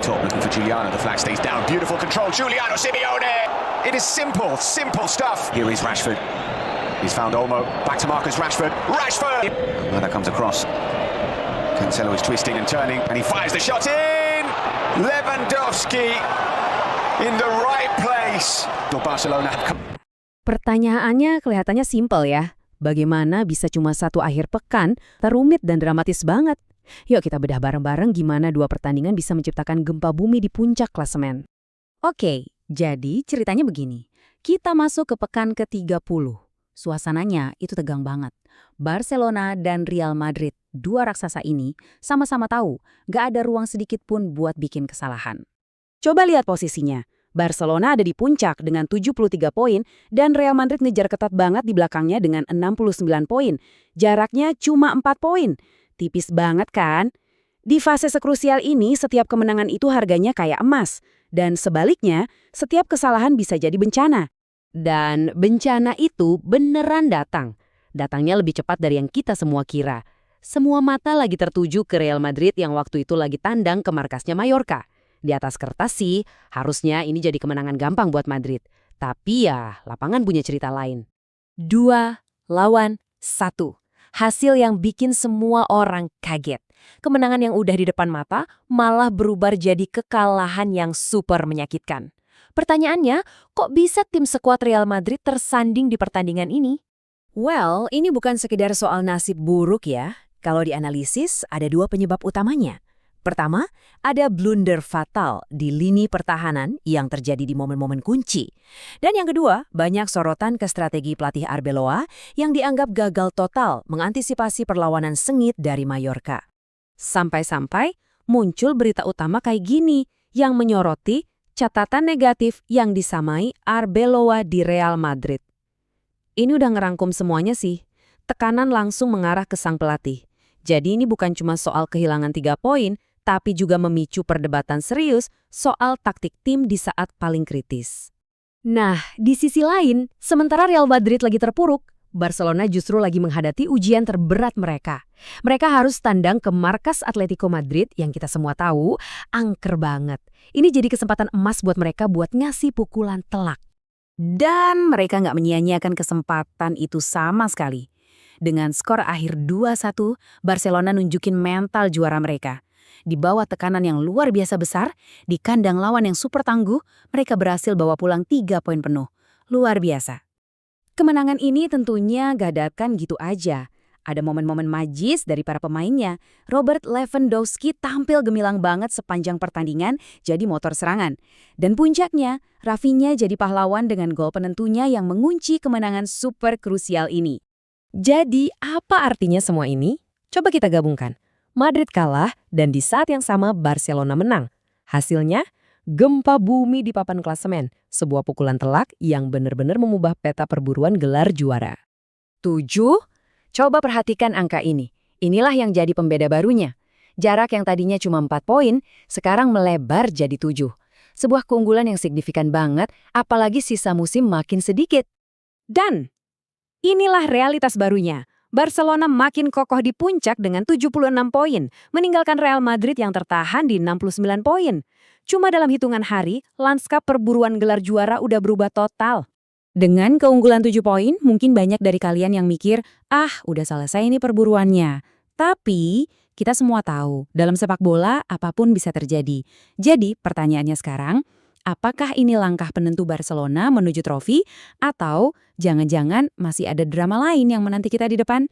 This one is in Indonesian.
top, looking for Giuliano. The flag stays down. Beautiful control. Giuliano Simeone. It is simple stuff. Here is Rashford. He's found Olmo. Back to Marcus Rashford. Rashford! Well, that comes across. Cancelo is twisting and turning, and he fires the shot in! Lewandowski in the right place. Barcelona. Pertanyaannya kelihatannya simpel ya. Bagaimana bisa cuma satu akhir pekan, terumit dan dramatis banget? Yuk kita bedah bareng-bareng gimana dua pertandingan bisa menciptakan gempa bumi di puncak klasemen. Oke, jadi ceritanya begini. Kita masuk ke pekan ke-30. Suasananya itu tegang banget. Barcelona dan Real Madrid, dua raksasa ini, sama-sama tahu gak ada ruang sedikit pun buat bikin kesalahan. Coba lihat posisinya. Barcelona ada di puncak dengan 73 poin dan Real Madrid ngejar ketat banget di belakangnya dengan 69 poin. Jaraknya cuma 4 poin. Tipis banget kan? Di fase sekrusial ini, setiap kemenangan itu harganya kayak emas. Dan sebaliknya, setiap kesalahan bisa jadi bencana. Dan bencana itu beneran datang. Datangnya lebih cepat dari yang kita semua kira. Semua mata lagi tertuju ke Real Madrid yang waktu itu lagi tandang ke markasnya Mallorca. Di atas kertas sih, harusnya ini jadi kemenangan gampang buat Madrid. Tapi ya, lapangan punya cerita lain. 2-1. Hasil yang bikin semua orang kaget. Kemenangan yang udah di depan mata malah berubah jadi kekalahan yang super menyakitkan. Pertanyaannya, kok bisa tim sekuat Real Madrid tersanding di pertandingan ini? Well, ini bukan sekedar soal nasib buruk ya. Kalau dianalisis, ada dua penyebab utamanya. Pertama, ada blunder fatal di lini pertahanan yang terjadi di momen-momen kunci. Dan yang kedua, banyak sorotan ke strategi pelatih Arbeloa yang dianggap gagal total mengantisipasi perlawanan sengit dari Mallorca. Sampai-sampai muncul berita utama kayak gini yang menyoroti catatan negatif yang disamai Arbeloa di Real Madrid. Ini udah ngerangkum semuanya sih. Tekanan langsung mengarah ke sang pelatih. Jadi ini bukan cuma soal kehilangan 3 poin, tapi juga memicu perdebatan serius soal taktik tim di saat paling kritis. Nah, di sisi lain, sementara Real Madrid lagi terpuruk, Barcelona justru lagi menghadapi ujian terberat mereka. Mereka harus tandang ke markas Atletico Madrid yang kita semua tahu angker banget. Ini jadi kesempatan emas buat mereka buat ngasih pukulan telak. Dan mereka nggak menyia-nyiakan kesempatan itu sama sekali. Dengan skor akhir 2-1, Barcelona nunjukin mental juara mereka. Di bawah tekanan yang luar biasa besar, di kandang lawan yang super tangguh, mereka berhasil bawa pulang 3 poin penuh. Luar biasa. Kemenangan ini tentunya gak datang gitu aja. Ada momen-momen magis dari para pemainnya. Robert Lewandowski tampil gemilang banget sepanjang pertandingan jadi motor serangan. Dan puncaknya, Rafinha jadi pahlawan dengan gol penentunya yang mengunci kemenangan super krusial ini. Jadi, apa artinya semua ini? Coba kita gabungkan. Madrid kalah dan di saat yang sama Barcelona menang. Hasilnya, gempa bumi di papan klasemen, sebuah pukulan telak yang benar-benar mengubah peta perburuan gelar juara. 7. Coba perhatikan angka ini. Inilah yang jadi pembeda barunya. Jarak yang tadinya cuma 4 poin, sekarang melebar jadi 7. Sebuah keunggulan yang signifikan banget, apalagi sisa musim makin sedikit. Dan inilah realitas barunya. Barcelona makin kokoh di puncak dengan 76 poin, meninggalkan Real Madrid yang tertahan di 69 poin. Cuma dalam hitungan hari, lanskap perburuan gelar juara udah berubah total. Dengan keunggulan 7 poin, mungkin banyak dari kalian yang mikir, udah selesai nih perburuannya. Tapi, kita semua tahu, dalam sepak bola apapun bisa terjadi. Jadi, pertanyaannya sekarang, apakah ini langkah penentu Barcelona menuju trofi, atau jangan-jangan masih ada drama lain yang menanti kita di depan?